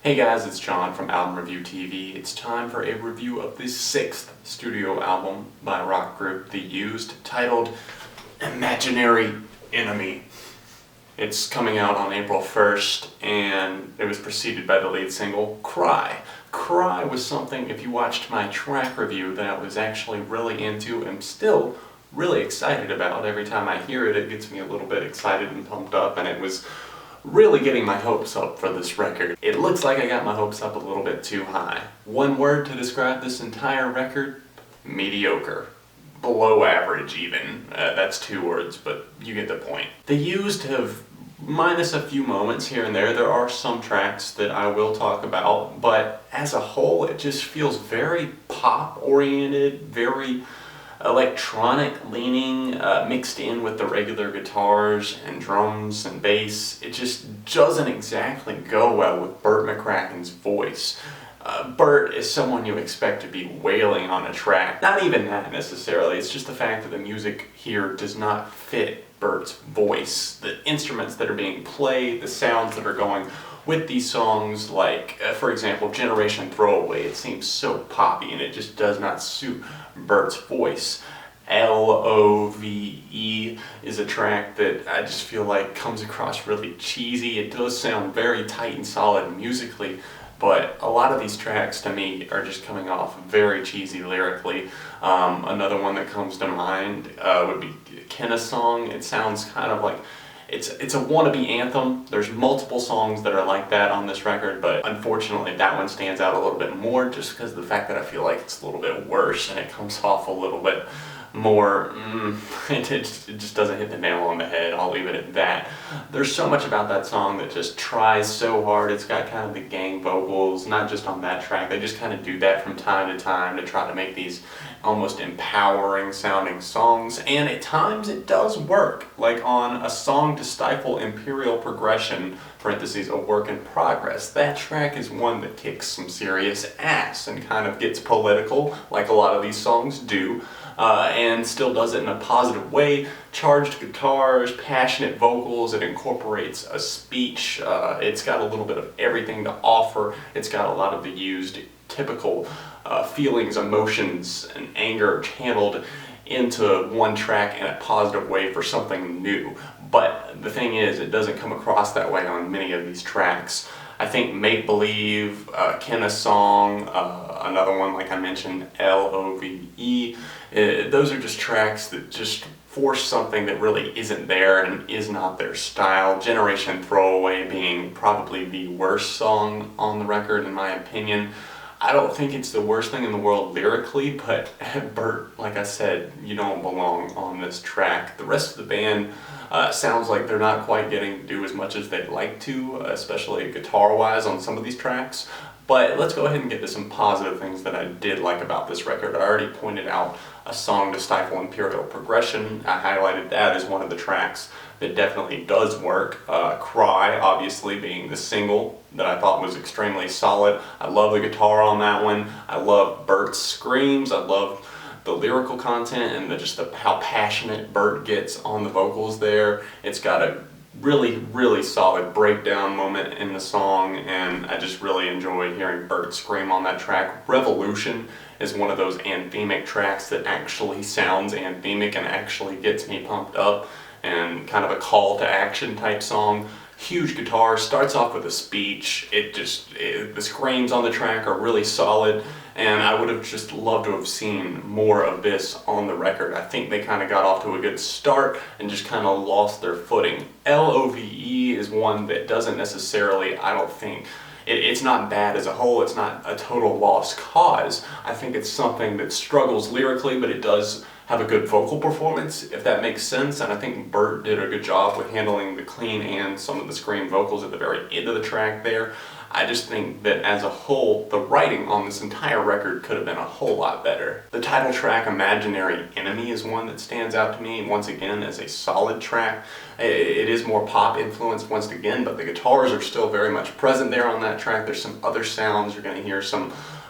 Hey guys, it's John from Album Review TV. It's time for a review of the 6th studio album by rock group The Used, titled Imaginary Enemy. It's coming out on April 1st, and it was preceded by the lead single, Cry. Cry was something, if you watched my track review, that I was actually really into and still really excited about. Every time I hear it, it gets me a little bit excited and pumped up, and it was really getting my hopes up for this record. It looks like I got my hopes up a little bit too high. One word to describe this entire record: mediocre. Below average even. That's 2 words, but you get the point. The Used have, minus a few moments here and there are some tracks that I will talk about, but as a whole it just feels very pop oriented, very electronic leaning, mixed in with the regular guitars and drums and bass. It just doesn't exactly go well with Bert McCracken's voice. Bert is someone you expect to be wailing on a track. Not even that necessarily, it's just the fact that the music here does not fit Bert's voice. The instruments that are being played, the sounds that are going with these songs, like, for example, Generation Throwaway, it seems so poppy and it just does not suit Bert's voice. El-Oh-Vee-Ee is a track that I just feel like comes across really cheesy. It does sound very tight and solid musically, but a lot of these tracks to me are just coming off very cheesy lyrically. Another one that comes to mind would be Kenna's song. It sounds kind of like it's a wannabe anthem. There's multiple songs that are like that on this record, but unfortunately that one stands out a little bit more just because of the fact that I feel like it's a little bit worse and it comes off a little bit more, it just doesn't hit the nail on the head. I'll leave it at that. There's so much about that song that just tries so hard. It's got kind of the gang vocals, not just on that track. They just kind of do that from time to time to try to make these almost empowering sounding songs, and at times it does work, like on a song to Stifle Imperial Progression, parentheses, a work in progress. That track is one that kicks some serious ass and kind of gets political, like a lot of these songs do, and still does it in a positive way. Charged guitars, passionate vocals, it incorporates a speech, it's got a little bit of everything to offer. It's got a lot of the Used typical feelings, emotions, and anger channeled into one track in a positive way for something new. But the thing is, it doesn't come across that way on many of these tracks. I think Make Believe, Kenna's song, another one like I mentioned, El-Oh-Vee-Ee, those are just tracks that just force something that really isn't there and is not their style. Generation Throwaway being probably the worst song on the record in my opinion. I don't think it's the worst thing in the world lyrically, but Bert, like I said, you don't belong on this track. The rest of the band sounds like they're not quite getting to do as much as they'd like to, especially guitar-wise on some of these tracks. But let's go ahead and get to some positive things that I did like about this record. I already pointed out a song to Stifle Imperial Progression. I highlighted that as one of the tracks that definitely does work. Cry, obviously, being the single that I thought was extremely solid. I love the guitar on that one. I love Bert's screams. I love the lyrical content and how passionate Bert gets on the vocals there. It's got a really, really solid breakdown moment in the song, and I just really enjoy hearing Bert scream on that track. Revolution is one of those anthemic tracks that actually sounds anthemic and actually gets me pumped up, and kind of a call to action type song. Huge guitar, starts off with a speech. The screams on the track are really solid, and I would have just loved to have seen more of this on the record. I think they kind of got off to a good start and just kind of lost their footing. El-Oh-Vee-Ee is one that doesn't necessarily, I don't think, it's not bad as a whole, it's not a total lost cause. I think it's something that struggles lyrically, but it does have a good vocal performance, if that makes sense, and I think Bert did a good job with handling the clean and some of the scream vocals at the very end of the track there. I just think that as a whole, the writing on this entire record could have been a whole lot better. The title track, Imaginary Enemy, is one that stands out to me once again as a solid track. It is more pop influenced once again, but the guitars are still very much present there on that track. There's some other sounds. You're going to hear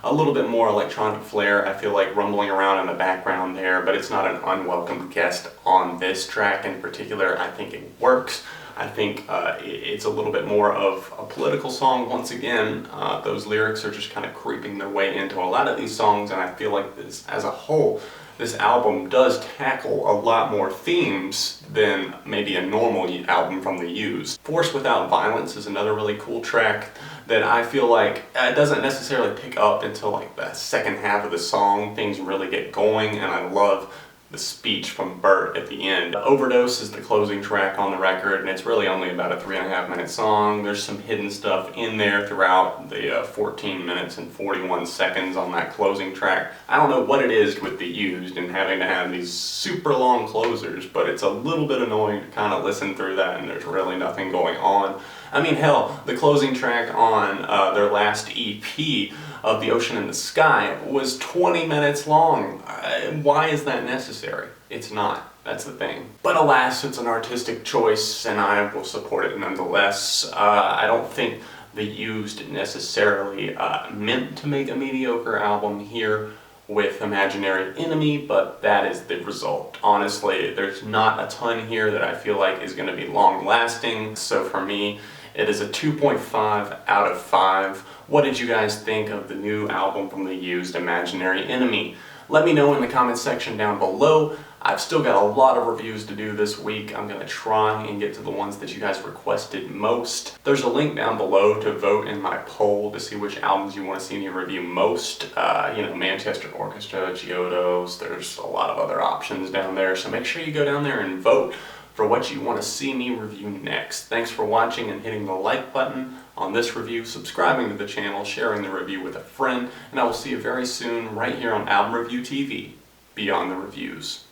a little bit more electronic flair, I feel like, rumbling around in the background there, but it's not an unwelcome guest on this track in particular. I think it works. I think it's a little bit more of a political song. Once again, those lyrics are just kind of creeping their way into a lot of these songs, and I feel like this, as a whole, this album does tackle a lot more themes than maybe a normal album from the Used. Force Without Violence is another really cool track that I feel like it doesn't necessarily pick up until like the second half of the song. Things really get going, and I love the speech from Bert at the end. Overdose is the closing track on the record, and it's really only about a 3.5-minute song. There's some hidden stuff in there throughout the 14 minutes and 41 seconds on that closing track. I don't know what it is with the Used and having to have these super long closers, but it's a little bit annoying to kind of listen through that and there's really nothing going on. I mean, hell, the closing track on their last EP of The Ocean and the Sky was 20 minutes long. Why is that necessary? It's not. That's the thing. But alas, it's an artistic choice, and I will support it nonetheless. I don't think the Used necessarily meant to make a mediocre album here with Imaginary Enemy, but that is the result. Honestly, there's not a ton here that I feel like is going to be long-lasting, so for me, it is a 2.5 out of 5. What did you guys think of the new album from the Used, Imaginary Enemy? Let me know in the comments section down below. I've still got a lot of reviews to do this week. I'm going to try and get to the ones that you guys requested most. There's a link down below to vote in my poll to see which albums you want to see me review most. Manchester Orchestra, Giotto's, there's a lot of other options down there, so make sure you go down there and vote for what you want to see me review next. Thanks for watching and hitting the like button on this review, subscribing to the channel, sharing the review with a friend, and I will see you very soon right here on Album Review TV, Beyond the Reviews.